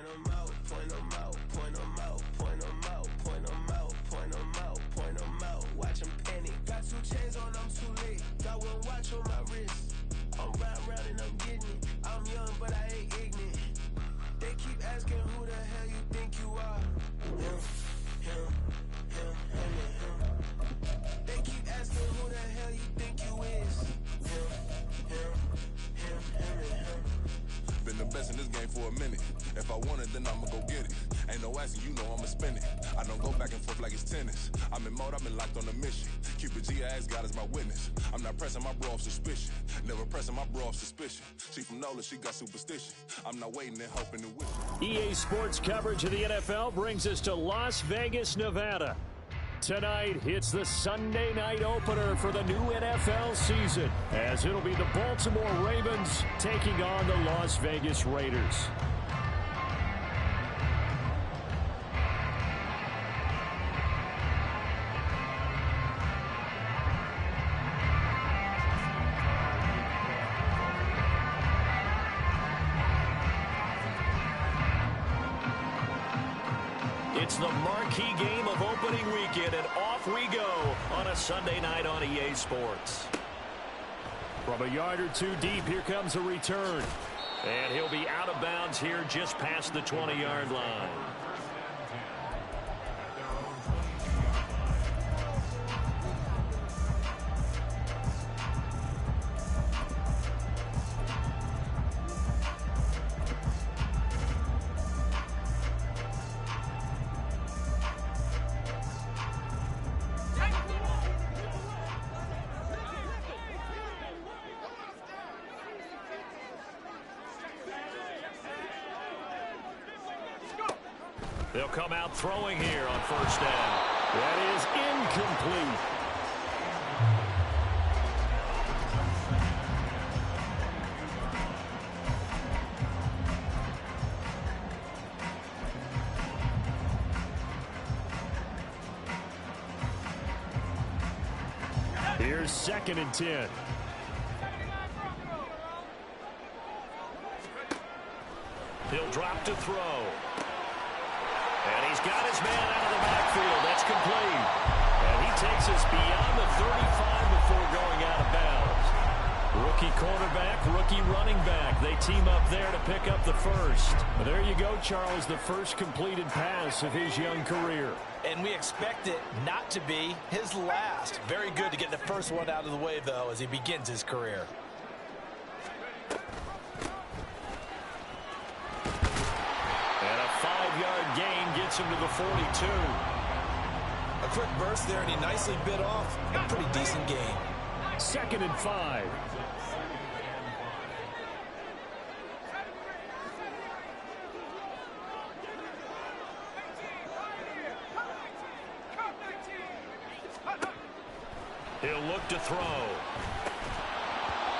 Point 'em out, point 'em out, point 'em out, point 'em out, point 'em out, point 'em out, point 'em out. Watch 'em panic. Got 2 chains on, I'm too late. Got 1 watch on my wrist. I'm round and I'm getting it. I'm young, but I ain't ignorant. They keep asking who the hell you think you are. Him, him, him, him, and him. They keep asking who the hell you think you is. Him, him, him, him, and him. Been the best in this game for a minute. If I want it, then I'ma go get it. Ain't no asking, you know I'ma spend it. I don't go back and forth like it's tennis. I'm in mode, I've been locked on a mission. Keep it G, I ask God as my witness. I'm not pressing my bro off suspicion. Never pressing my bro off suspicion. She from Nola, she got superstition. I'm not waiting and hoping and wishing. EA Sports coverage of the NFL brings us to Las Vegas, Nevada. Tonight, it's the Sunday night opener for the new NFL season, as it'll be the Baltimore Ravens taking on the Las Vegas Raiders. It's the marquee game of opening weekend, and off we go on a Sunday night on EA Sports. From a yard or 2 deep, here comes a return. And he'll be out of bounds here just past the 20-yard line. They'll come out throwing here on first down. That is incomplete. Here's 2nd and 10. He'll drop to throw. And he's got his man out of the backfield. That's complete. And he takes us beyond the 35 before going out of bounds. Rookie quarterback, rookie running back. They team up there to pick up the first. But there you go, Charles, the first completed pass of his young career. And we expect it not to be his last. Very good to get the first one out of the way, though, as he begins his career. Gain gets him to the 42. A quick burst there, and he nicely bit off a pretty decent gain. 2nd and 5. He'll look to throw.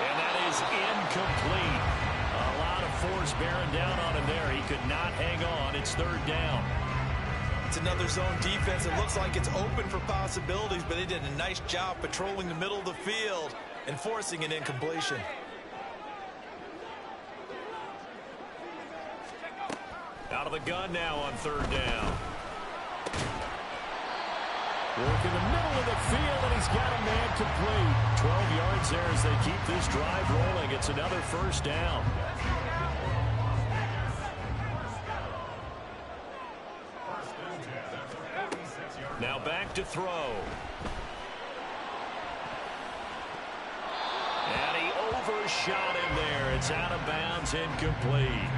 And that is incomplete. A lot of force bearing down on him there. He could not hang on. It's 3rd down. It's another zone defense. It looks like it's open for possibilities, but they did a nice job patrolling the middle of the field and forcing an incompletion. Out of the gun now on 3rd down. Work in the middle of the field, and he's got a man complete. 12 yards there as they keep this drive rolling. It's another 1st down. Now back to throw. And he overshot him there. It's out of bounds, incomplete.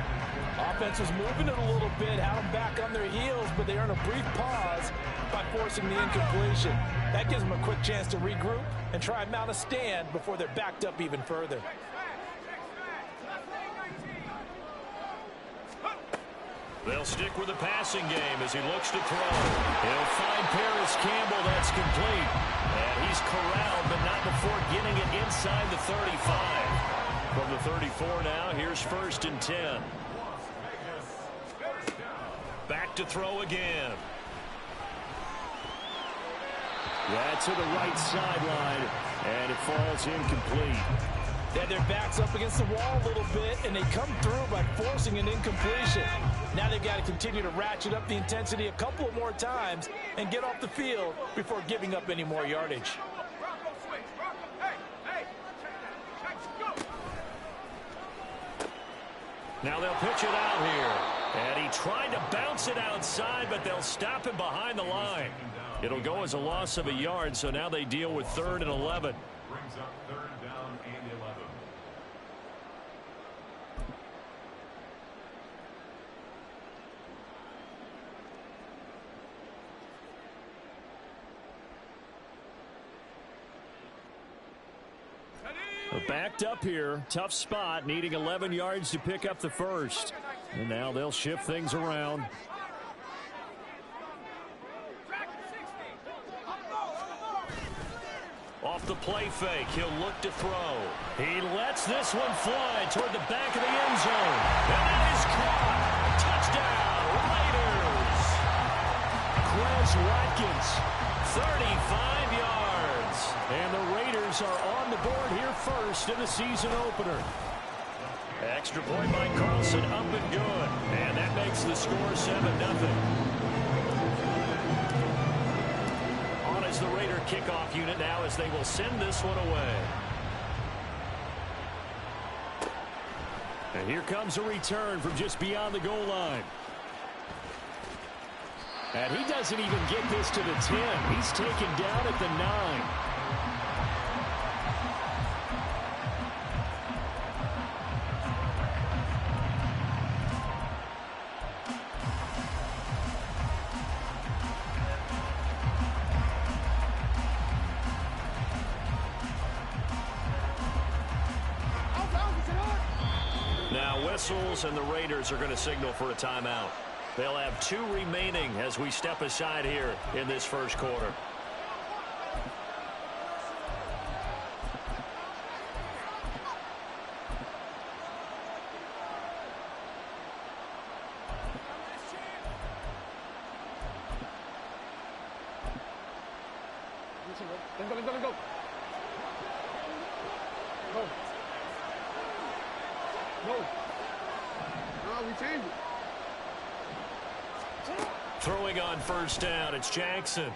Offense was moving it a little bit, had them back on their heels, but they earn a brief pause by forcing the incompletion. That gives them a quick chance to regroup and try and mount a stand before they're backed up even further. They'll stick with the passing game as he looks to throw. He'll find Paris Campbell. That's complete. And he's corralled, but not before getting it inside the 35. From the 34 now, here's 1st and 10. Back to throw again. That's to the right sideline, and it falls incomplete. They had their backs up against the wall a little bit, and they come through by forcing an incompletion. Now they've got to continue to ratchet up the intensity a couple of more times and get off the field before giving up any more yardage. Now they'll pitch it out here. And he tried to bounce it outside, but they'll stop him behind the line. It'll go as a loss of a yard, so now they deal with 3rd and 11. Brings up 3rd down and 11. Backed up here, tough spot, needing 11 yards to pick up the first. And now they'll shift things around. Off the play fake, he'll look to throw. He lets this one fly toward the back of the end zone. And that is caught. Touchdown, Raiders. Chris Watkins, 35 yards. And the Raiders are on the board here first in the season opener. Extra point by Carlson, up and good. And that makes the score 7-0. The Raider kickoff unit now as they will send this one away. And here comes a return from just beyond the goal line. And he doesn't even get this to the 10. He's taken down at the 9. And the Raiders are going to signal for a timeout. They'll have 2 remaining as we step aside here in this first quarter. Go. We changed it. Throwing on first down, it's Jackson.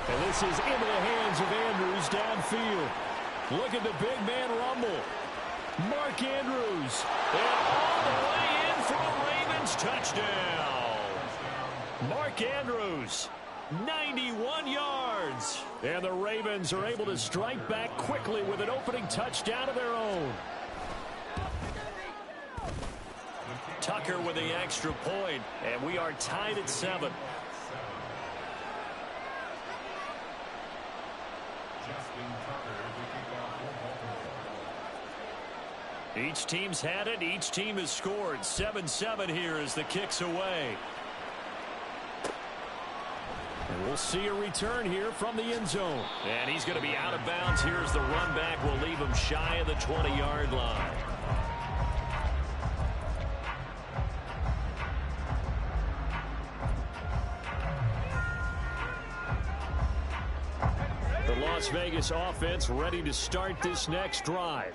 And this is into the hands of Andrews downfield. Look at the big man rumble. Mark Andrews. And all the way in for a Ravens touchdown. Mark Andrews, 91 yards. And the Ravens are able to strike back quickly with an opening touchdown of their own. Tucker with the extra point, and we are tied at 7. Each team's had it. Each team has scored. 7-7 here as the kick's away. And we'll see a return here from the end zone. And he's going to be out of bounds. Here's the run back. We'll leave him shy of the 20-yard line. Las Vegas offense ready to start this next drive.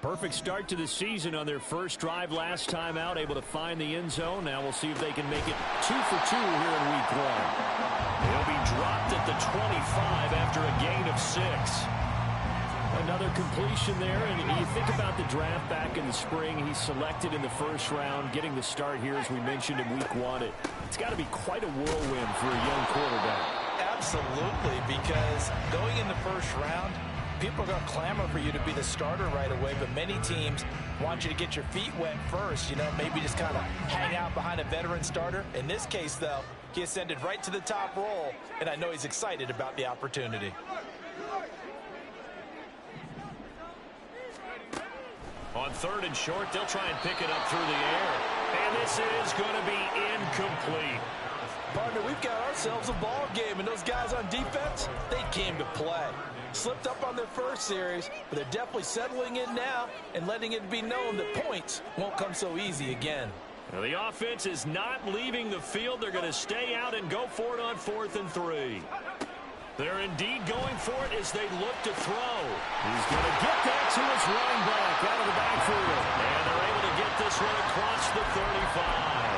Perfect start to the season on their first drive last time out, able to find the end zone. Now we'll see if they can make it 2 for 2 here in week 1. They'll be dropped at the 25 after a gain of 6. Another completion there, and you think about the draft back in the spring. He's selected in the first round, getting the start here as we mentioned in week 1. It's got to be quite a whirlwind for a young quarterback. Absolutely, because going in the first round, people are going to clamor for you to be the starter right away, but many teams want you to get your feet wet first, maybe just kind of hang out behind a veteran starter. In this case, though, he ascended right to the top role, and I know he's excited about the opportunity. On 3rd and short, they'll try and pick it up through the air, and this is going to be incomplete. Partner, we've got ourselves a ball game, and those guys on defense, they came to play. Slipped up on their first series, but they're definitely settling in now and letting it be known that points won't come so easy again. Now the offense is not leaving the field. They're going to stay out and go for it on 4th and 3. They're indeed going for it as they look to throw. He's going to get that to his running back out of the backfield. And they're able to get this one across the 35.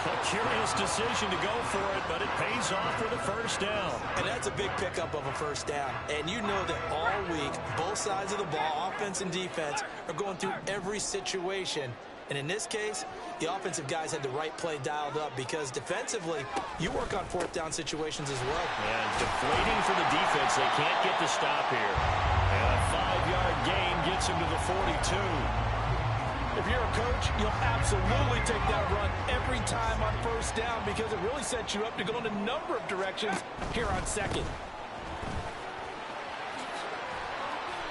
A curious decision to go for it, but it pays off for the first down. And that's a big pickup of a first down. And you know that all week, both sides of the ball, offense and defense, are going through every situation. And in this case, the offensive guys had the right play dialed up because defensively, you work on fourth down situations as well. And deflating for the defense. They can't get the stop here. And a 5-yard gain gets him to the 42. If you're a coach, you'll absolutely take that run every time on first down because it really sets you up to go in a number of directions here on second.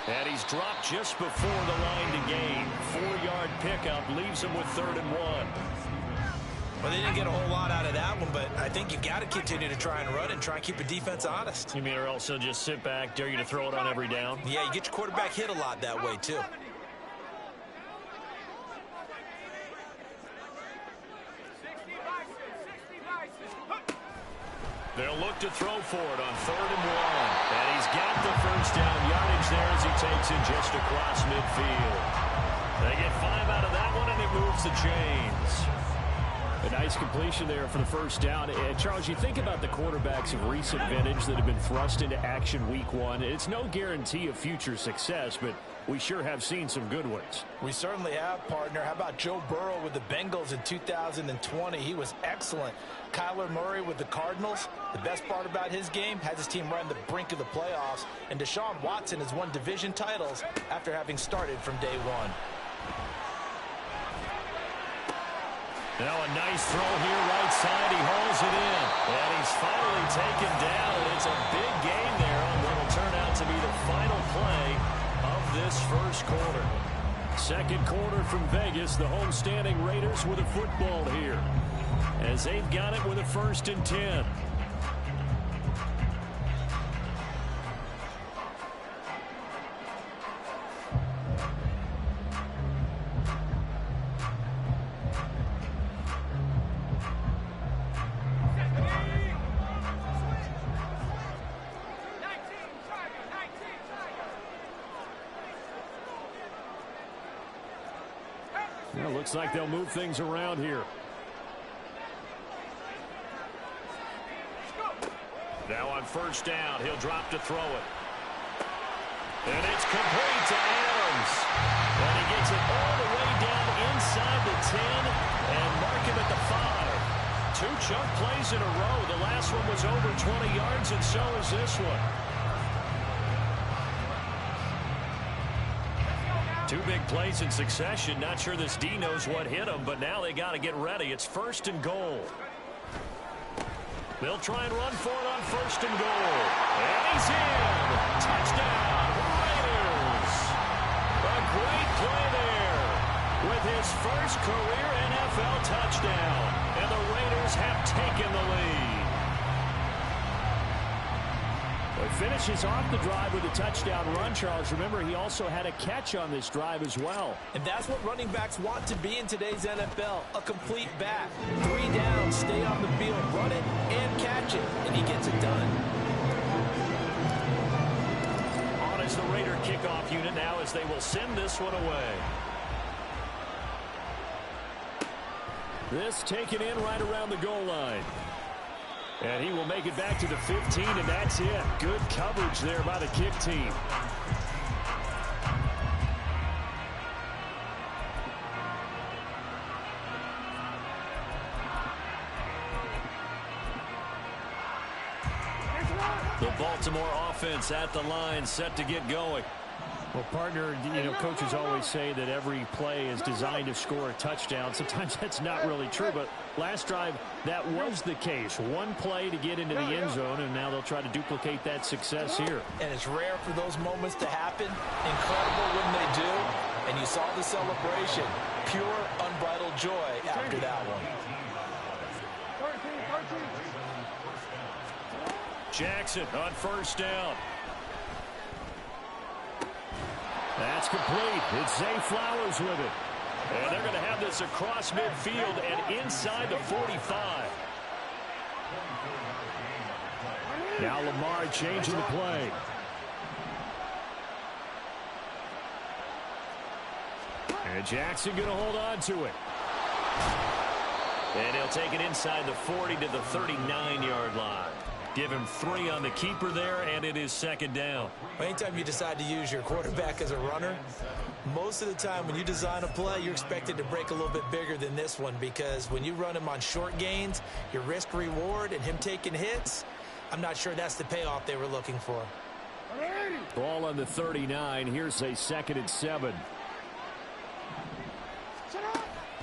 And he's dropped just before the line to gain. 4-yard pickup leaves him with 3rd and 1. Well, they didn't get a whole lot out of that one, but I think you've got to continue to try and run and try and keep the defense honest. You mean or else he'll just sit back, dare you to throw it on every down? Yeah, you get your quarterback hit a lot that way, too. They'll look to throw for it on 3rd and 1. And he's got the first down yardage there as he takes it just across midfield. They get 5 out of that one, and it moves the chains. A nice completion there for the first down. Charles, you think about the quarterbacks of recent vintage that have been thrust into action week 1. It's no guarantee of future success, but we sure have seen some good ones. We certainly have, partner. How about Joe Burrow with the Bengals in 2020? He was excellent. Kyler Murray with the Cardinals. The best part about his game, has his team right on the brink of the playoffs. And Deshaun Watson has won division titles after having started from day one. Now a nice throw here right side. He hauls it in. And he's finally taken down. It's a big gain there on what will turn out to be the final play of this first quarter. Second quarter from Vegas. The homestanding Raiders with a football here, as they've got it with a 1st and 10. Well, looks like they'll move things around here. Now on first down, he'll drop to throw it. And it's complete to Adams. And he gets it all the way down inside the 10 and mark him at the 5. 2 chunk plays in a row. The last one was over 20 yards, and so is this one. 2 big plays in succession. Not sure this D knows what hit him, but now they got to get ready. It's 1st and goal. They'll try and run for it on 1st and goal. And he's in. Touchdown, Raiders. A great play there with his first career NFL touchdown. And the Raiders have taken the lead. He finishes off the drive with a touchdown run, Charles. Remember, he also had a catch on this drive as well. And that's what running backs want to be in today's NFL, a complete back. 3 downs, stay on the field, run it, and catch it, and he gets it done. On is the Raider kickoff unit now as they will send this one away. This taken in right around the goal line. And he will make it back to the 15, and that's it. Good coverage there by the kick team. The Baltimore offense at the line, set to get going. Well, partner, coaches always say that every play is designed to score a touchdown. Sometimes that's not really true, but last drive, that was the case. 1 play to get into the end zone, and now they'll try to duplicate that success here. And it's rare for those moments to happen. Incredible when they do. And you saw the celebration. Pure, unbridled joy after that one. Jackson on first down. That's complete. It's Zay Flowers with it. And they're going to have this across midfield and inside the 45. Now Lamar changing the play. And Jackson going to hold on to it. And he'll take it inside the 40 to the 39-yard line. Give him 3 on the keeper there, and it is second down. Anytime you decide to use your quarterback as a runner, most of the time when you design a play, you're expected to break a little bit bigger than this one, because when you run him on short gains, your risk-reward and him taking hits, I'm not sure that's the payoff they were looking for. Ball on the 39. Here's a 2nd and 7.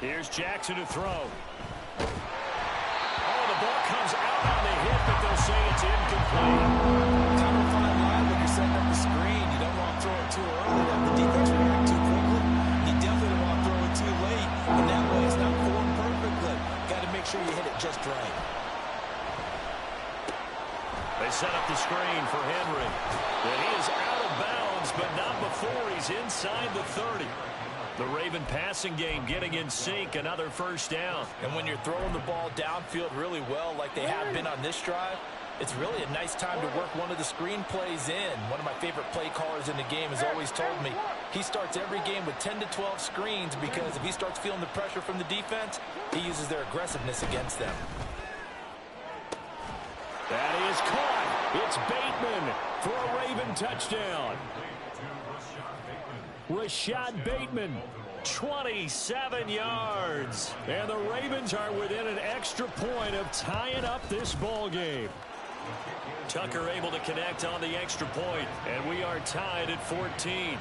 Here's Jackson to throw. Oh, the ball comes out on the hit, but they'll say it's incomplete. Kind of a fine line when you're setting up the screen. You don't want to throw it too early, have the defense react too quickly. You definitely don't want to throw it too late, and that way it's not formed perfectly. Got to make sure you hit it just right. They set up the screen for Henry. And he is out of bounds, but not before he's inside the 30. The Raven passing game getting in sync, another first down. And when you're throwing the ball downfield really well like they have been on this drive, it's really a nice time to work one of the screen plays in. One of my favorite play callers in the game has always told me he starts every game with 10 to 12 screens, because if he starts feeling the pressure from the defense, he uses their aggressiveness against them. That is caught. It's Bateman for a Raven touchdown. Rashad Bateman, 27 yards. And the Ravens are within an extra point of tying up this ball game. Tucker able to connect on the extra point, and we are tied at 14.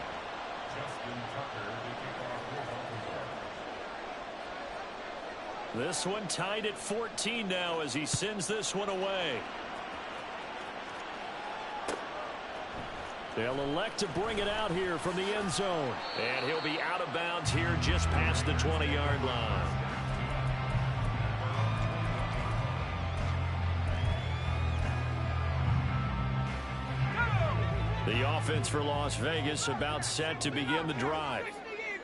This one tied at 14 now as he sends this one away. They'll elect to bring it out here from the end zone. And he'll be out of bounds here just past the 20-yard line. The offense for Las Vegas about set to begin the drive.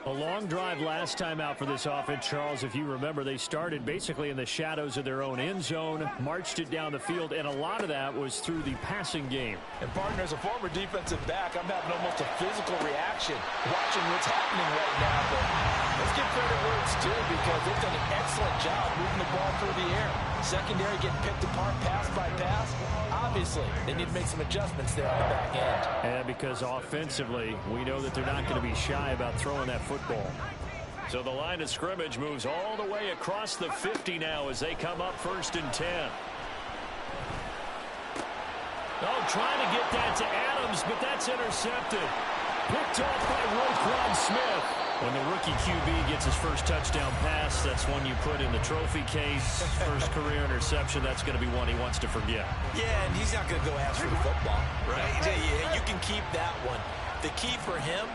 A long drive last time out for this offense, Charles. If you remember, they started basically in the shadows of their own end zone, marched it down the field, and a lot of that was through the passing game. And, partner, as a former defensive back, I'm having almost a physical reaction watching what's happening right now. But let's give credit where it's due, because they've done an excellent job moving the ball through the air. Secondary getting picked apart pass by pass. Obviously, they need to make some adjustments there on the back end. And because offensively, we know that they're not going to be shy about throwing that football. So the line of scrimmage moves all the way across the 50 now as they come up 1st and 10. Oh, trying to get that to Adams, but that's intercepted. Picked off by Roquan Smith. When the rookie QB gets his first touchdown pass, that's one you put in the trophy case. First career interception, that's going to be one he wants to forget. Yeah, and he's not going to go ask for the football, right? Yeah, you can keep that one. The key for him,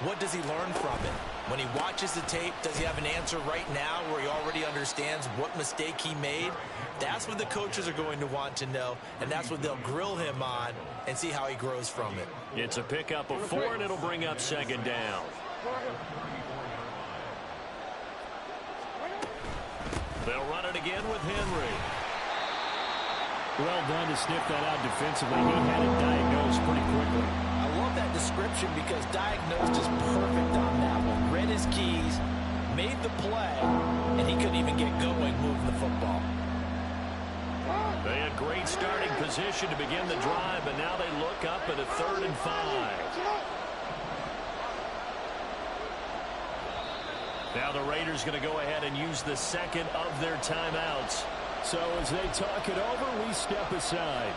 what does he learn from it? When he watches the tape, does he have an answer right now where he already understands what mistake he made? That's what the coaches are going to want to know, and that's what they'll grill him on and see how he grows from it. It's a pickup of 4, and it'll bring up 2nd down. They'll run it again with Henry. Well done to sniff that out defensively. He had it diagnosed pretty quickly. I love that description, because diagnosed is perfect on that one. Read his keys, made the play, and he couldn't even get going moving the football. They had great starting position to begin the drive, but now they look up at a 3rd and 5. Now the Raiders going to go ahead and use the 2nd of their timeouts. So as they talk it over, we step aside.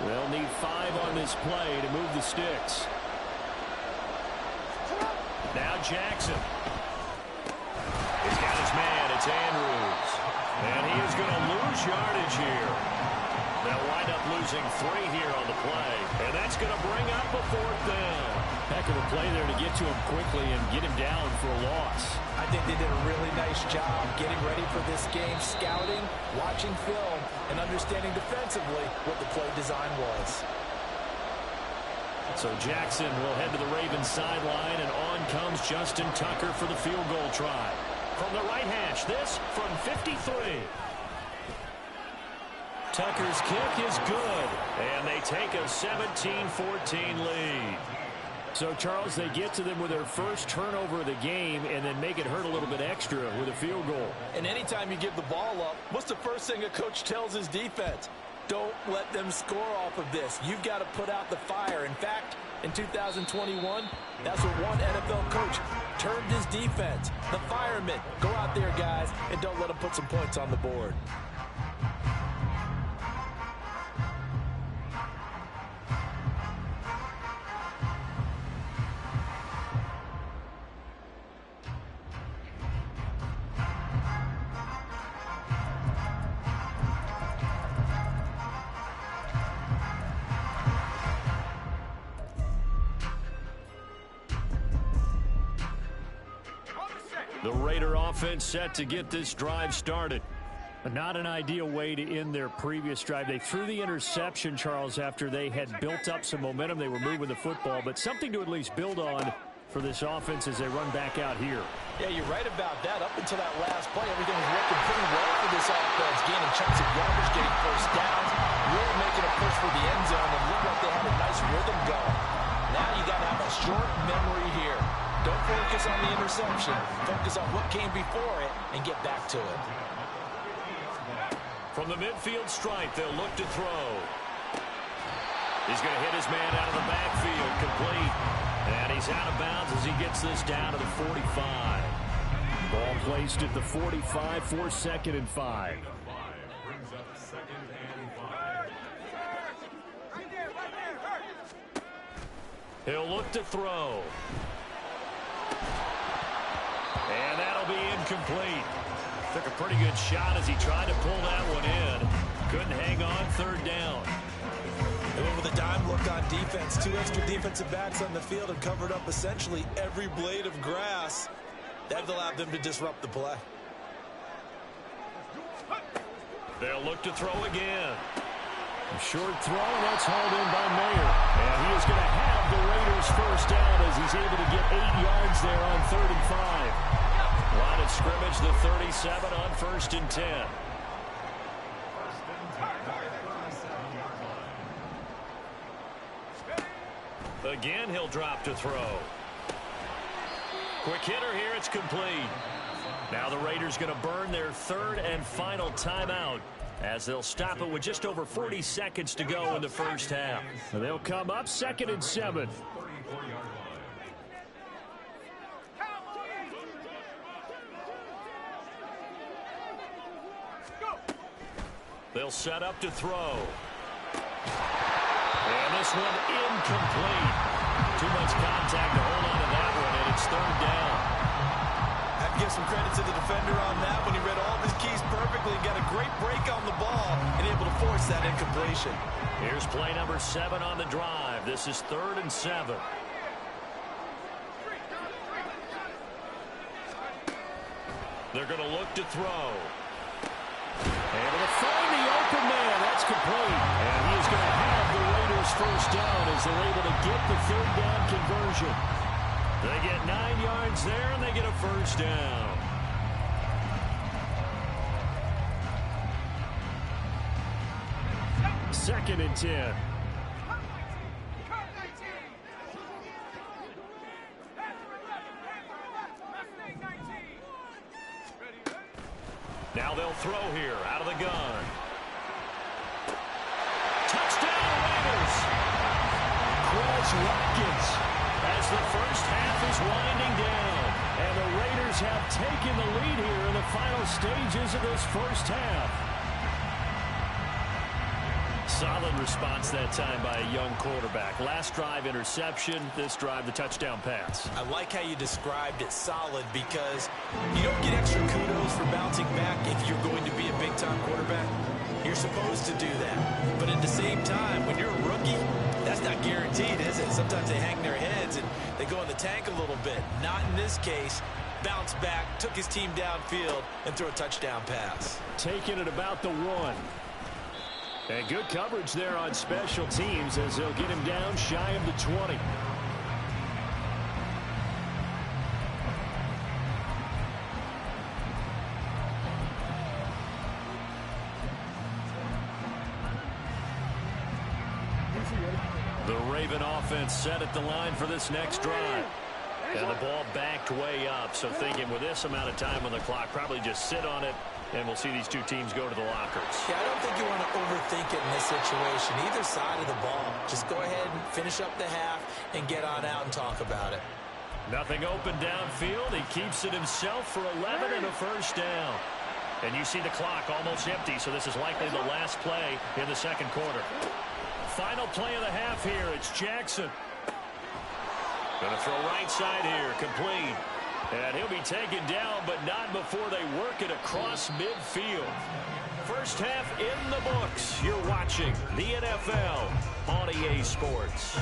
They'll need 5 on this play to move the sticks. Now Jackson. He's got his man. It's Andrews. And he is going to lose yardage here. They'll wind up losing 3 here on the play. And that's going to bring up a 4th down. Heck of a play there to get to him quickly and get him down for a loss. I think they did a really nice job getting ready for this game, scouting, watching film, and understanding defensively what the play design was. So Jackson will head to the Ravens sideline, and on comes Justin Tucker for the field goal try. From the right hash, this from 53. Tucker's kick is good, and they take a 17-14 lead. So, Charles, they get to them with their first turnover of the game and then make it hurt a little bit extra with a field goal. And anytime you give the ball up, what's the first thing a coach tells his defense? Don't let them score off of this. You've got to put out the fire. In fact, in 2021, that's what one NFL coach termed his defense. The firemen. Go out there, guys, and don't let them put some points on the board. The Raider offense set to get this drive started. But not an ideal way to end their previous drive. They threw the interception, Charles, after they had built up some momentum. They were moving the football, but something to at least build on for this offense as they run back out here. Yeah, you're right about that. Up until that last play, everything was working pretty well for this offense. Gaining chunks of yardage, getting first downs, really making a push for the end zone, and looked like they had a nice rhythm going. Now you got to have a short memory here. Don't focus on the interception. Focus on what came before it and get back to it. From the midfield stripe, they'll look to throw. He's going to hit his man out of the backfield, complete. And he's out of bounds as he gets this down to the 45. Ball placed at the 45 for 2nd and 5. Brings up 2nd and 5. He'll look to throw. And that'll be incomplete. Took a pretty good shot as he tried to pull that one in. Couldn't hang on, 3rd down. They went with a dime look on defense. 2 extra defensive backs on the field and covered up essentially every blade of grass. That allowed them to disrupt the play. They'll look to throw again. A short throw, and that's hauled in by Mayer. And he is going to have the Raiders first down as he's able to get 8 yards there on 3rd and 5. Line of scrimmage, the 37 on 1st and 10. Again, he'll drop to throw. Quick hitter here, it's complete. Now the Raiders going to burn their 3rd and final timeout as they'll stop it with just over 40 seconds to go in the first half. So they'll come up 2nd and 7. They'll set up to throw. And this one incomplete. Too much contact to hold on to that one, and it's 3rd down. I have to give some credit to the defender on that when he read all of his keys perfectly and got a great break on the ball and able to force that incompletion. Here's play number 7 on the drive. This is 3rd and 7. They're going to look to throw. Able to find the open man. That's complete. And he is going to have the Raiders first down as they're able to get the 3rd down conversion. They get 9 yards there, and they get a first down. Second and 10. Now they'll throw here out of the gun. Touchdown, Raiders! Quez Watkins As the first half is winding down. and the Raiders have taken the lead here in the final stages of this first half. Solid response that time by a young quarterback. Last drive, interception. This drive, the touchdown pass. I like how you described it, solid, because you don't get extra kudos for bouncing back if you're going to be a big-time quarterback. You're supposed to do that. But at the same time, when you're a rookie, that's not guaranteed, is it? Sometimes they hang their heads and they go in the tank a little bit. Not in this case. Bounced back, took his team downfield, and threw a touchdown pass. Taking it about the 1. And good coverage there on special teams as they'll get him down shy of the 20. The Raven offense set at the line for this next drive. And the ball backed way up, so thinking with this amount of time on the clock, probably just sit on it, and we'll see these two teams go to the lockers. Yeah, I don't think you want to overthink it in this situation, either side of the ball. Just go ahead and finish up the half and get on out and talk about it. Nothing open downfield. He keeps it himself for 11 and a first down. And you see the clock almost empty, so this is likely the last play in the second quarter. Final play of the half here. It's Jackson. Going to throw right side here. Complete. And he'll be taken down, but not before they work it across midfield. First half in the books. You're watching the NFL on EA Sports.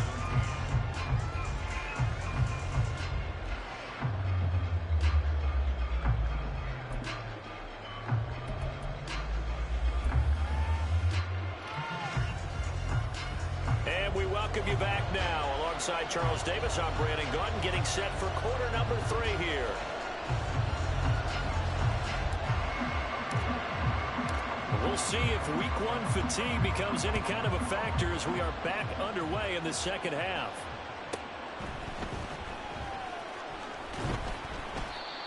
And we welcome you back now. Alongside Charles Davis, I'm Brandon Gunn, getting set for quarter number 3 here. We'll see if week 1 fatigue becomes any kind of a factor as we are back underway in the second half.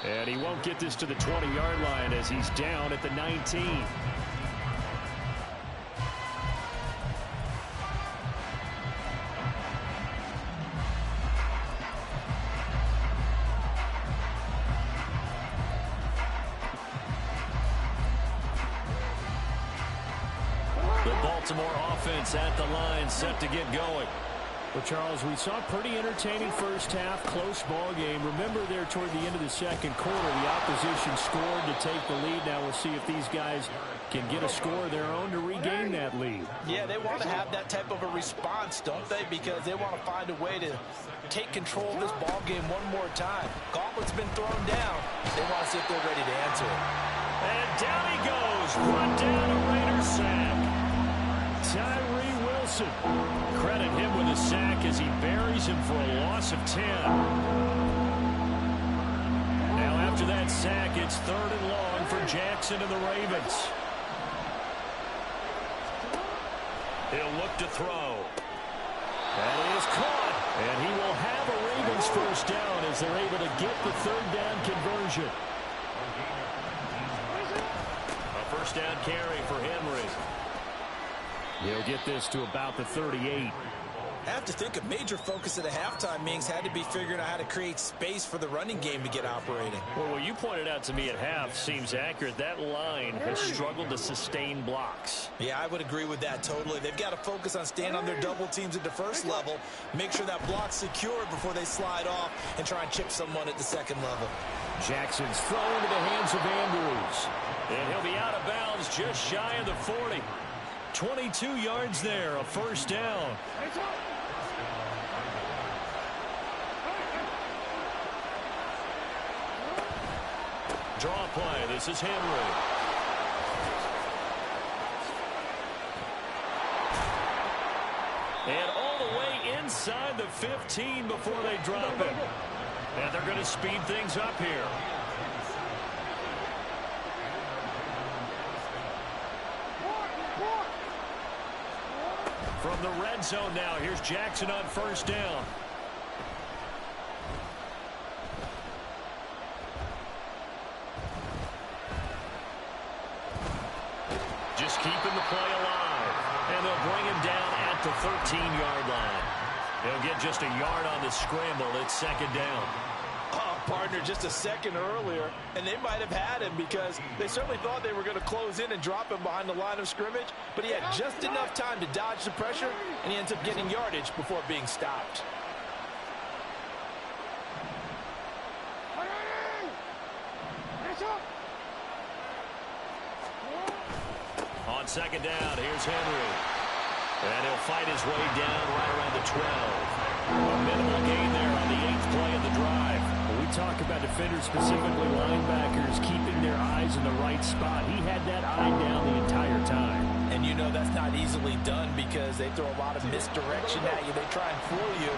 And he won't get this to the 20-yard line as he's down at the 19. Baltimore offense at the line, set to get going. Well, Charles, we saw a pretty entertaining first half, close ball game. Remember there toward the end of the second quarter, the opposition scored to take the lead. Now we'll see if these guys can get a score of their own to regain that lead. Yeah, they want to have that type of a response, don't they? Because they want to find a way to take control of this ball game one more time. Gauntlet's been thrown down. They want to see if they're ready to answer it. And down he goes. Brought down a Raider sack. Tyree Wilson. Credit him with a sack as he buries him for a loss of 10. Now after that sack, it's 3rd and long for Jackson and the Ravens. He'll look to throw. That is caught. And he will have a Ravens first down as they're able to get the 3rd down conversion. A first down carry for Henry. He'll get this to about the 38. I have to think a major focus at a halftime means had to be figuring out how to create space for the running game to get operating. Well, what you pointed out to me at half seems accurate. That line has struggled to sustain blocks. Yeah, I would agree with that totally. They've got to focus on staying on their double teams at the first level, make sure that block's secured before they slide off and try and chip someone at the second level. Jackson's thrown into the hands of Andrews. And he'll be out of bounds just shy of the 40. 22 yards there, a first down. Draw play. This is Henry. And all the way inside the 15 before they drop it. And they're going to speed things up here. From the red zone now, here's Jackson on first down. Just keeping the play alive. And they'll bring him down at the 13-yard line. He'll get just a yard on the scramble. It's second down. Oh, partner, just a second earlier, and they might have had him because they certainly thought they were going to close in and drop him behind the line of scrimmage, but he had just enough time to dodge the pressure, and he ends up getting yardage before being stopped. On second down, here's Henry. And he'll fight his way down right around the 12. A minimal gain there on the 8th play of the drive. When we talk about defenders, specifically linebackers, keeping their eyes in the right spot. He had that eye down the entire time. And you know that's not easily done because they throw a lot of misdirection at you. They try and fool you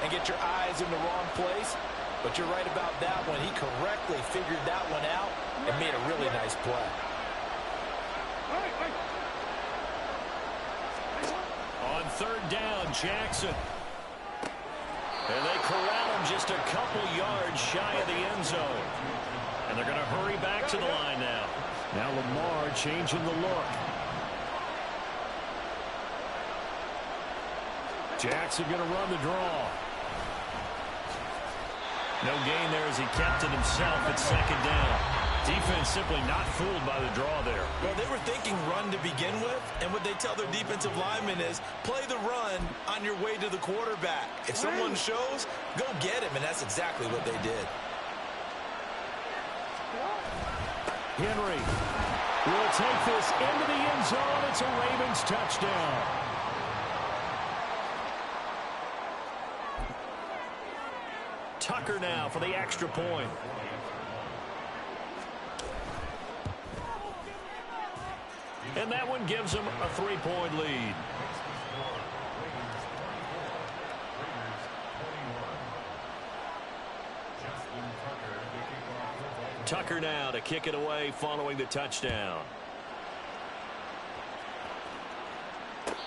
and get your eyes in the wrong place. But you're right about that one. He correctly figured that one out and made a really nice play. On third down, Jackson. And they corral him just a couple yards shy of the end zone. And they're going to hurry back to the line now. Now Lamar changing the look. Jackson going to run the draw. No gain there as he kept it himself at second down. Defense simply not fooled by the draw there. Well, they were thinking run to begin with, and what they tell their defensive linemen is play the run on your way to the quarterback. If someone shows, go get him, and that's exactly what they did. Henry will take this into the end zone. It's a Ravens touchdown. Tucker now for the extra point. And that one gives them a 3-point lead. Tucker now to kick it away following the touchdown.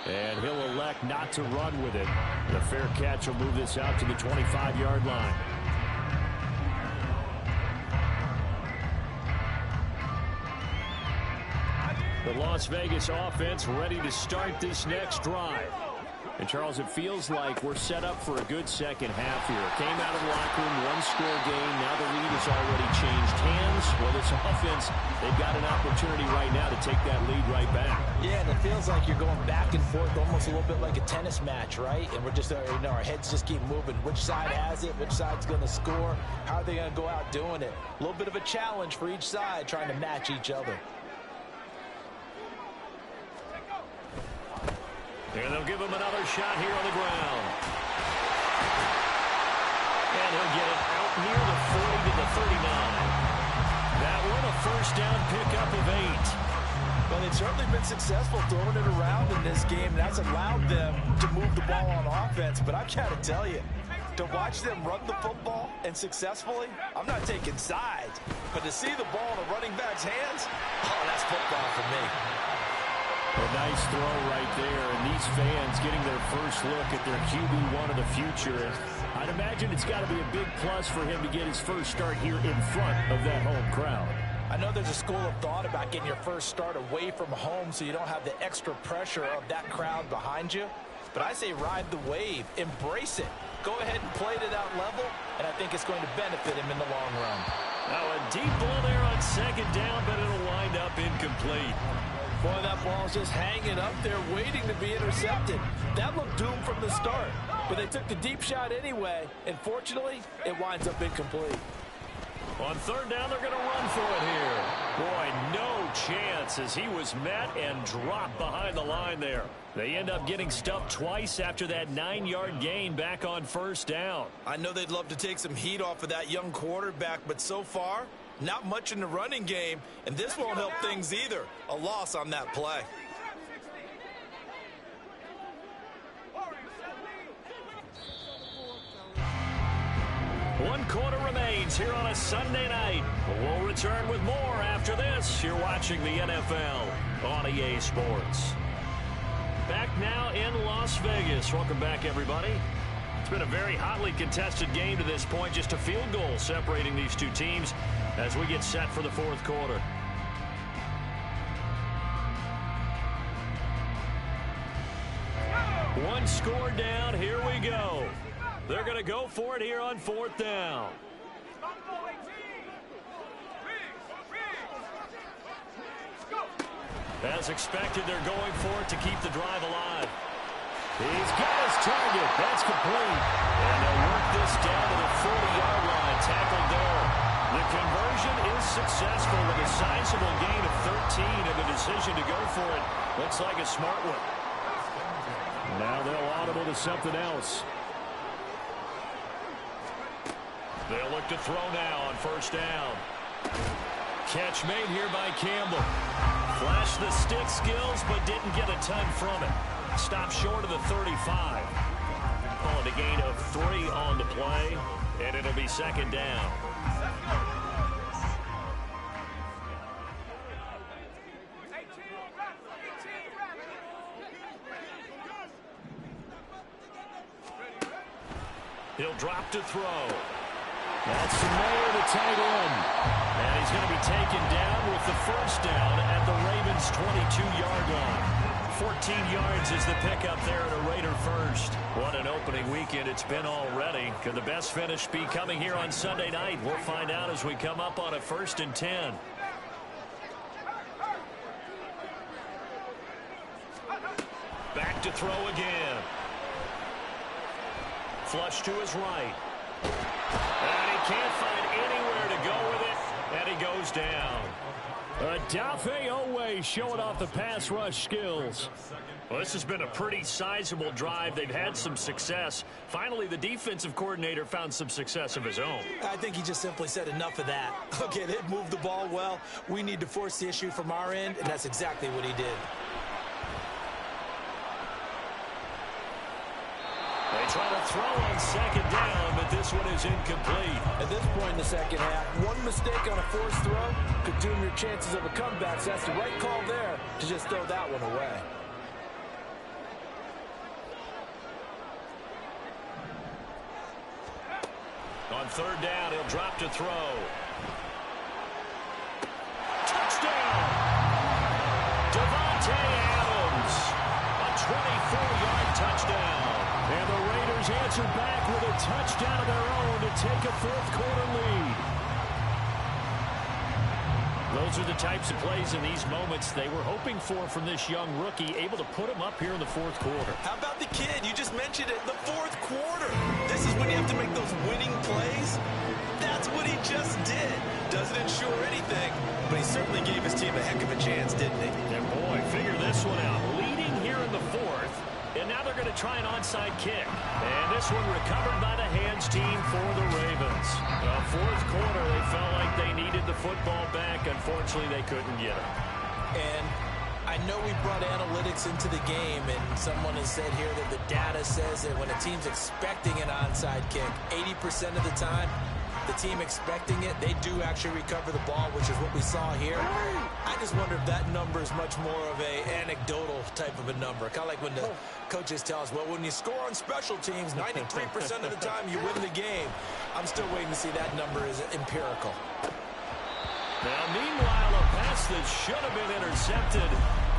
And he'll elect not to run with it. The fair catch will move this out to the 25-yard line. The Las Vegas offense ready to start this next drive. And, Charles, it feels like we're set up for a good second half here. Came out of the locker room, one-score game. Now the lead has already changed hands. Well, this offense, they've got an opportunity right now to take that lead right back. Yeah, and it feels like you're going back and forth almost a little bit like a tennis match, right? And we're just, our heads just keep moving. Which side has it? Which side's going to score? How are they going to go out doing it? A little bit of a challenge for each side trying to match each other. And they'll give him another shot here on the ground. And he'll get it out near the 40 to the 39. That one a first down pickup of 8. Well, they've certainly been successful throwing it around in this game. That's allowed them to move the ball on offense. But I've got to tell you, to watch them run the football and successfully, I'm not taking sides. But to see the ball in a running back's hands, oh, that's football for me. A nice throw right there, and these fans getting their first look at their QB1 of the future. And I'd imagine it's got to be a big plus for him to get his first start here in front of that home crowd. I know there's a school of thought about getting your first start away from home so you don't have the extra pressure of that crowd behind you. But I say ride the wave, embrace it. Go ahead and play to that level, and I think it's going to benefit him in the long run. Now a deep ball there on second down, but it'll wind up incomplete. Boy, that ball's just hanging up there waiting to be intercepted. That looked doomed from the start, but they took the deep shot anyway, and fortunately, it winds up incomplete. On third down, they're going to run for it here. Boy, no chance as he was met and dropped behind the line there. They end up getting stuffed twice after that 9-yard gain back on first down. I know they'd love to take some heat off of that young quarterback, but so far, not much in the running game, and this won't help things either. A loss on that play. One quarter remains here on a Sunday night. We'll return with more after this. You're watching the NFL on EA Sports. Back now in Las Vegas. Welcome back, everybody. It's been a very hotly contested game to this point. Just a field goal separating these two teams as we get set for the fourth quarter. One score down. Here we go. They're going to go for it here on fourth down. As expected, they're going for it to keep the drive alive. He's got his target. That's complete. And they'll work this down to the 40-yard line. Tackled there. The conversion is successful with a sizable gain of 13, and the decision to go for it looks like a smart one. Now they'll audible to something else. They'll look to throw now on first down. Catch made here by Campbell. Flashed the stick skills, but didn't get a ton from it. Stopped short of the 35. Calling a gain of 3 on the play, and it'll be second down. He'll drop to throw. That's Mayer, the tight end. And he's going to be taken down with the first down at the Ravens' 22-yard line. 14 yards is the pickup there at a Raider first. What an opening weekend it's been already. Could the best finish be coming here on Sunday night? We'll find out as we come up on a 1st and 10. Back to throw again. Flush to his right. And he can't find anywhere to go with it. And he goes down. Dafe Owe showing off the pass rush skills. Well, this has been a pretty sizable drive. They've had some success. Finally, the defensive coordinator found some success of his own. I think he just simply said enough of that. Okay, they moved the ball well. We need to force the issue from our end, and that's exactly what he did. They try to throw on second down, but this one is incomplete. At this point in the second half, one mistake on a forced throw could doom your chances of a comeback. So that's the right call there to just throw that one away. On third down, he'll drop to throw. Touchdown! Devontae Adams. A 24-yard touchdown. And the Raiders answer back with a touchdown of their own to take a fourth-quarter lead. Those are the types of plays in these moments they were hoping for from this young rookie, able to put him up here in the fourth quarter. How about the kid? You just mentioned it, the fourth quarter. This is when you have to make those winning plays. That's what he just did. Doesn't ensure anything, but he certainly gave his team a heck of a chance, didn't he? And boy, figure this one out. Leading here in the fourth. And now they're going to try an onside kick. And this one recovered by the hands team for the Ravens. Well, fourth quarter, they felt like they needed the football back. Unfortunately, they couldn't get it. And I know we brought analytics into the game, and someone has said here that the data says that when a team's expecting an onside kick, 80% of the time, the team expecting it, they do actually recover the ball, which is what we saw here. I just wonder if that number is much more of a anecdotal type of a number. Kind of like when the coaches tell us, well, when you score on special teams, 93% of the time you win the game. I'm still waiting to see that number is empirical. Now, meanwhile, a pass that should have been intercepted,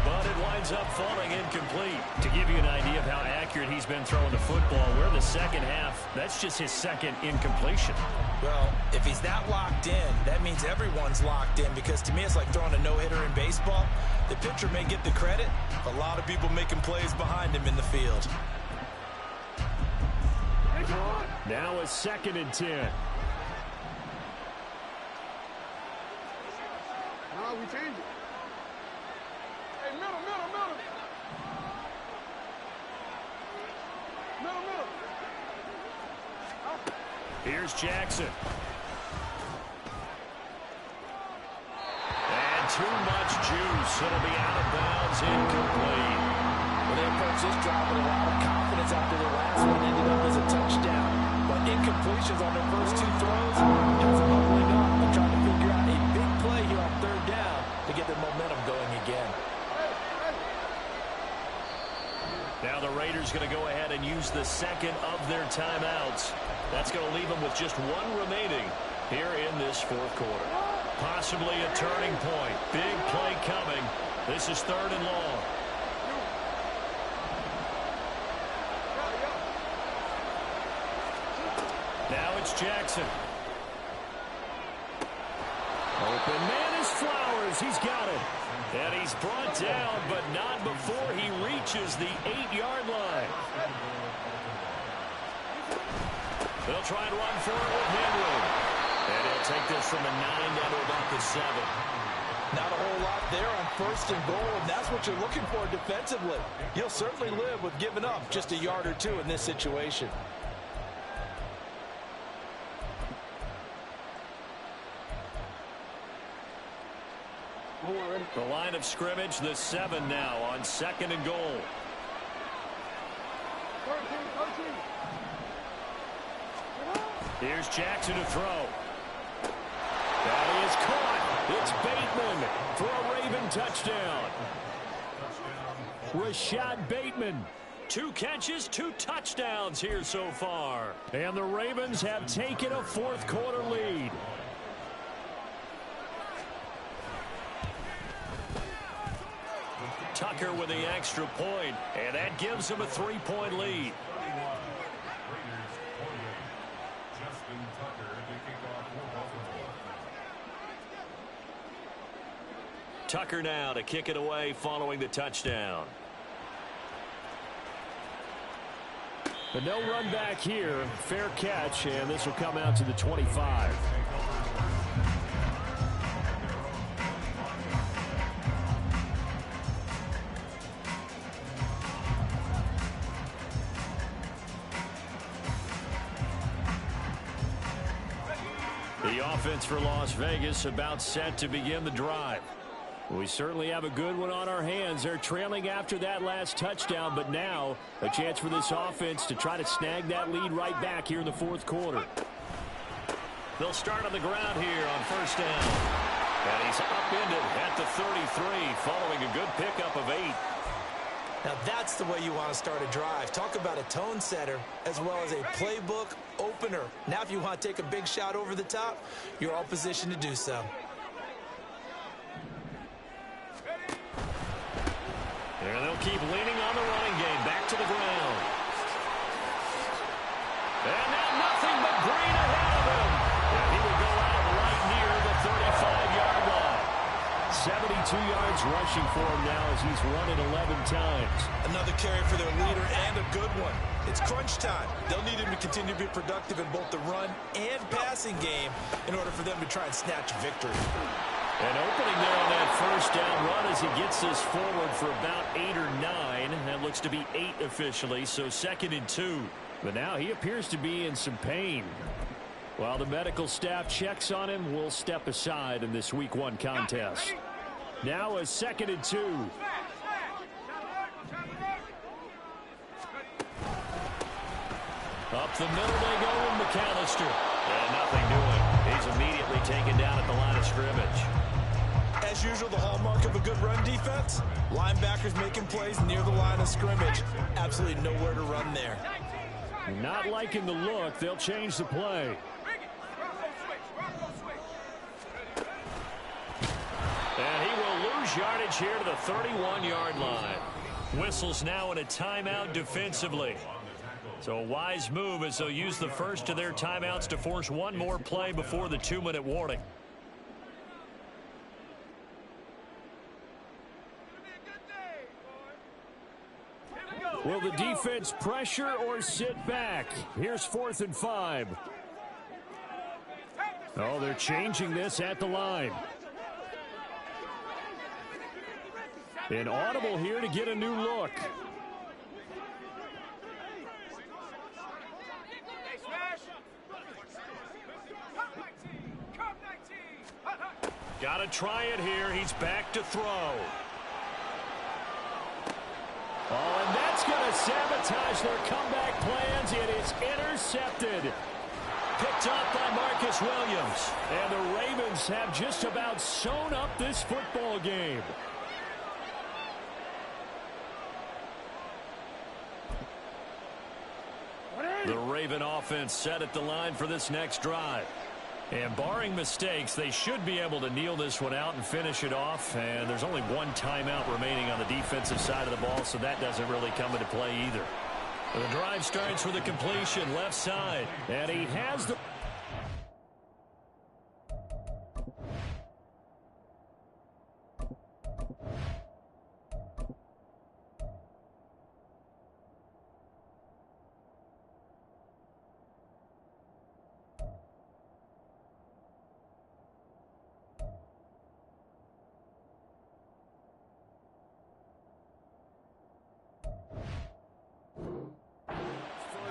but it winds up falling incomplete. To give you an idea of how accurate he's been throwing the football, we're in the second half. That's just his second incompletion. Well, if he's that locked in, that means everyone's locked in, because to me it's like throwing a no-hitter in baseball. The pitcher may get the credit, a lot of people making plays behind him in the field. Now a 2nd and 10. No, we changed it. Hey, middle. Middle. Here's Jackson. And too much juice. It'll be out of bounds, incomplete. Well, they approached this drive with a lot of confidence after the last one ended up as a touchdown. But incompletions on their first 2 throws has them bubbling up and trying to figure out a big play here on third down to get their momentum going again. Now the Raiders going to go ahead and use the second of their timeouts. That's going to leave them with just 1 remaining here in this fourth quarter. Possibly a turning point. Big play coming. This is 3rd and long. Now it's Jackson. Open man is Flowers. He's got it. And he's brought down, but not before he reaches the 8-yard line. They'll try and run for it with Henry. And he'll take this from the 9 down to about the 7. Not a whole lot there on 1st and goal, and that's what you're looking for defensively. You'll certainly live with giving up just a yard or 2 in this situation. The line of scrimmage, the 7 now on 2nd and goal. Here's Jackson to throw. That is caught. It's Bateman for a Raven touchdown. Rashad Bateman. 2 catches, 2 touchdowns here so far. And the Ravens have taken a 4th quarter lead. Tucker with the extra point, and that gives him a 3-point lead. Tucker now to kick it away following the touchdown. But no run back here. Fair catch, and this will come out to the 25. The offense for Las Vegas about set to begin the drive. We certainly have a good one on our hands. They're trailing after that last touchdown, but now a chance for this offense to try to snag that lead right back here in the 4th quarter. They'll start on the ground here on 1st down. And he's upended at the 33 following a good pickup of 8. Now that's the way you want to start a drive. Talk about a tone setter as well as a playbook opener. Now if you want to take a big shot over the top, you're all positioned to do so. And they'll keep leaning on the running game. Back to the ground. And now nothing but green ahead of him. And he will go out right near the 35-yard line. 72 yards rushing for him now as he's run it 11 times. Another carry for their leader and a good one. It's crunch time. They'll need him to continue to be productive in both the run and passing game in order for them to try and snatch a victory. And opening there on that 1st down run as he gets this forward for about 8 or 9. That looks to be 8 officially, so 2nd and 2. But now he appears to be in some pain. While the medical staff checks on him, we'll step aside in this Week 1 contest. Now a 2nd and 2. Up the middle they go with McAllister. And nothing doing. He's immediately taken down at the line of scrimmage. As usual, the hallmark of a good run defense, linebackers making plays near the line of scrimmage. Absolutely nowhere to run there. Not liking the look. They'll change the play. And he will lose yardage here to the 31-yard line. Whistles now in a timeout defensively. So a wise move as they'll use the first of their timeouts to force one more play before the 2-minute warning. Will the defense pressure or sit back? Here's 4th and 5. Oh, they're changing this at the line. An audible here to get a new look. Got to try it here. He's back to throw. Oh, and that's going to sabotage their comeback plans. It is intercepted. Picked off by Marcus Williams. And the Ravens have just about sewn up this football game. The Raven offense set at the line for this next drive. And barring mistakes, they should be able to kneel this one out and finish it off. And there's only one timeout remaining on the defensive side of the ball, so that doesn't really come into play either. The drive starts with a completion left side. And he has the...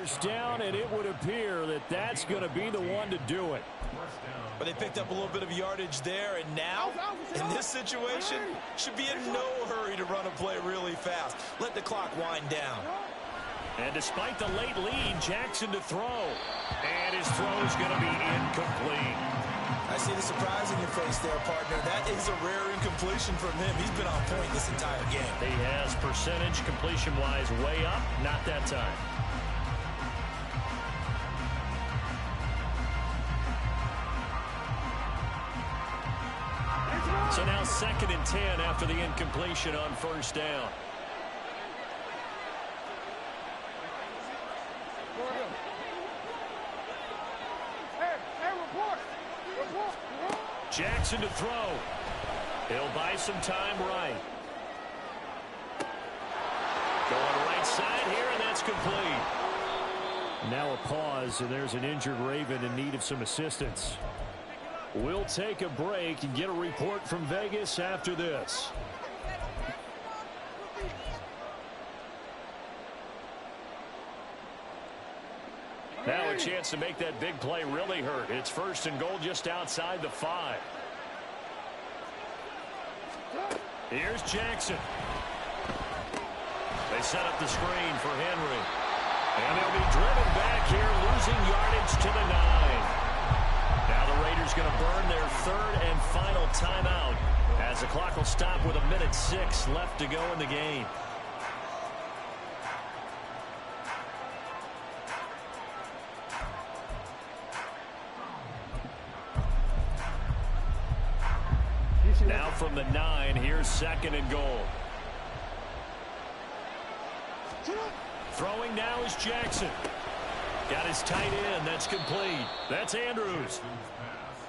first down, and it would appear that that's going to be the one to do it. But they picked up a little bit of yardage there, and now, in this situation, should be in no hurry to run a play really fast. Let the clock wind down. And despite the late lead, Jackson to throw. And his throw is going to be incomplete. I see the surprise in your face there, partner. That is a rare incompletion from him. He's been on point this entire game. He has percentage completion-wise way up, not that time. So now 2nd and 10 after the incompletion on first down. Jackson to throw. He'll buy some time right. Going right side here, and that's complete. Now a pause, and there's an injured Raven in need of some assistance. We'll take a break and get a report from Vegas after this. Now a chance to make that big play really hurt. It's 1st and goal just outside the 5. Here's Jackson. They set up the screen for Henry. And they'll be driven back here, losing yardage to the 9. Now the Raiders going to burn their 3rd and final timeout as the clock will stop with 1:06 left to go in the game. Now from the 9, here's 2nd and goal. Throwing now is Jackson. Got his tight end. That's complete. That's Andrews.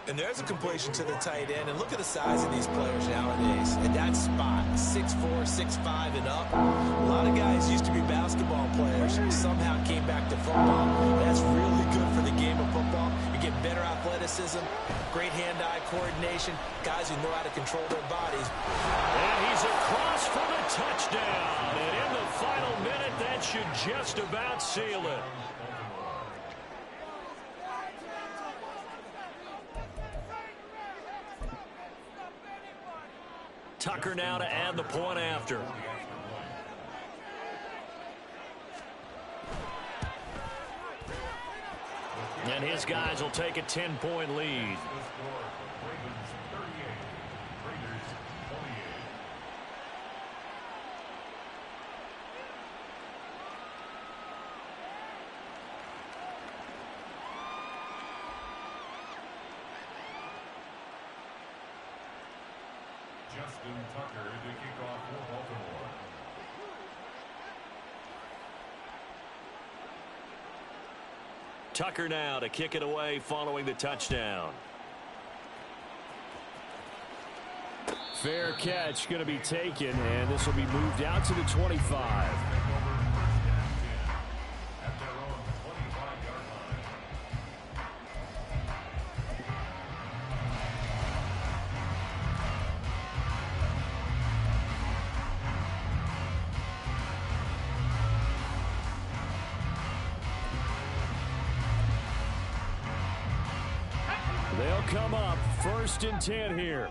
And there's a completion to the tight end. And look at the size of these players nowadays. At that spot, 6'4", 6'5", and up. A lot of guys used to be basketball players. Somehow came back to football. That's really good for the game of football. You get better athleticism, great hand-eye coordination, guys who know how to control their bodies. And he's across for the touchdown. And in the final minute, that should just about seal it. Tucker now to add the point after. And his guys will take a 10-point lead. Justin Tucker to kick off for Baltimore. Tucker now to kick it away following the touchdown. Fair catch going to be taken, and this will be moved out to the 25. They'll come up 1st and 10 here.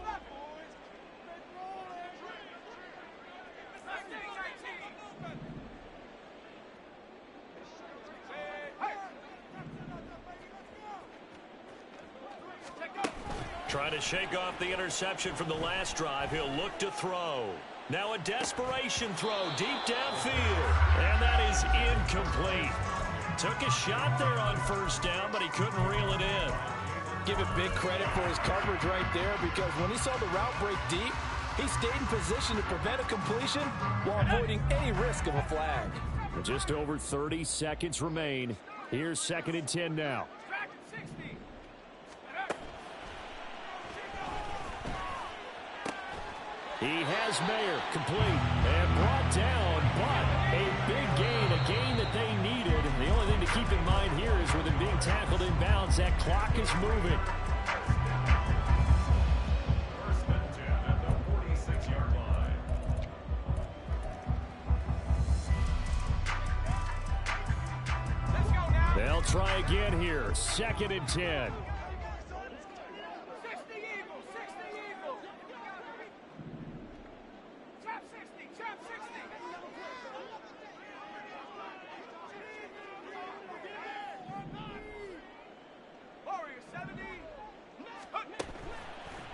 Trying to shake off the interception from the last drive. He'll look to throw. Now a desperation throw deep downfield. And that is incomplete. Took a shot there on 1st down, but he couldn't reel it in. Give it big credit for his coverage right there, because when he saw the route break deep, he stayed in position to prevent a completion while avoiding any risk of a flag. Just over 30 seconds remain. Here's 2nd and 10 now. He has Mayer complete and brought down, but a big gain, a gain that they needed. And the only thing to keep in mind here is with him being tackled in bounds, that clock is moving. First and 10 at the 46-yard line. Let's go. try again here. 2nd and 10.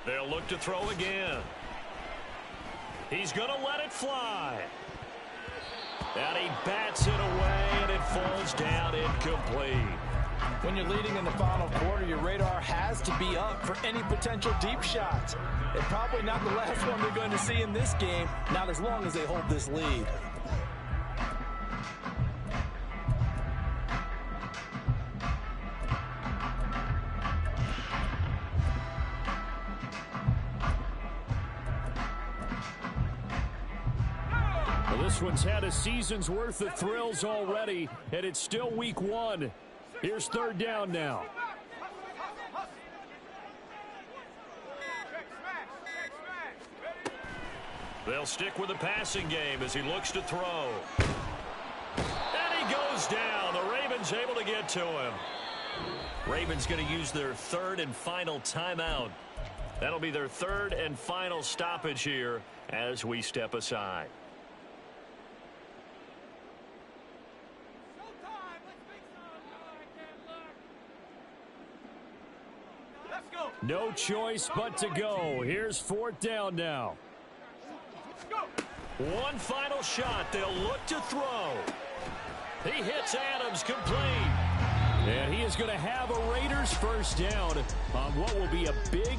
They'll look to throw again. He's going to let it fly. And he bats it away, and it falls down incomplete. When you're leading in the final quarter, your radar has to be up for any potential deep shots. And probably not the last one they're going to see in this game, not as long as they hold this lead. This one's had a season's worth of thrills already, and it's still week 1. Here's 3rd down now. They'll stick with the passing game as he looks to throw. And he goes down. The Ravens able to get to him. Ravens going to use their 3rd and final timeout. That'll be their 3rd and final stoppage here as we step aside. No choice but to go. Here's 4th down now. One final shot. They'll look to throw. He hits Adams complete. And he is going to have a Raiders first down on what will be a big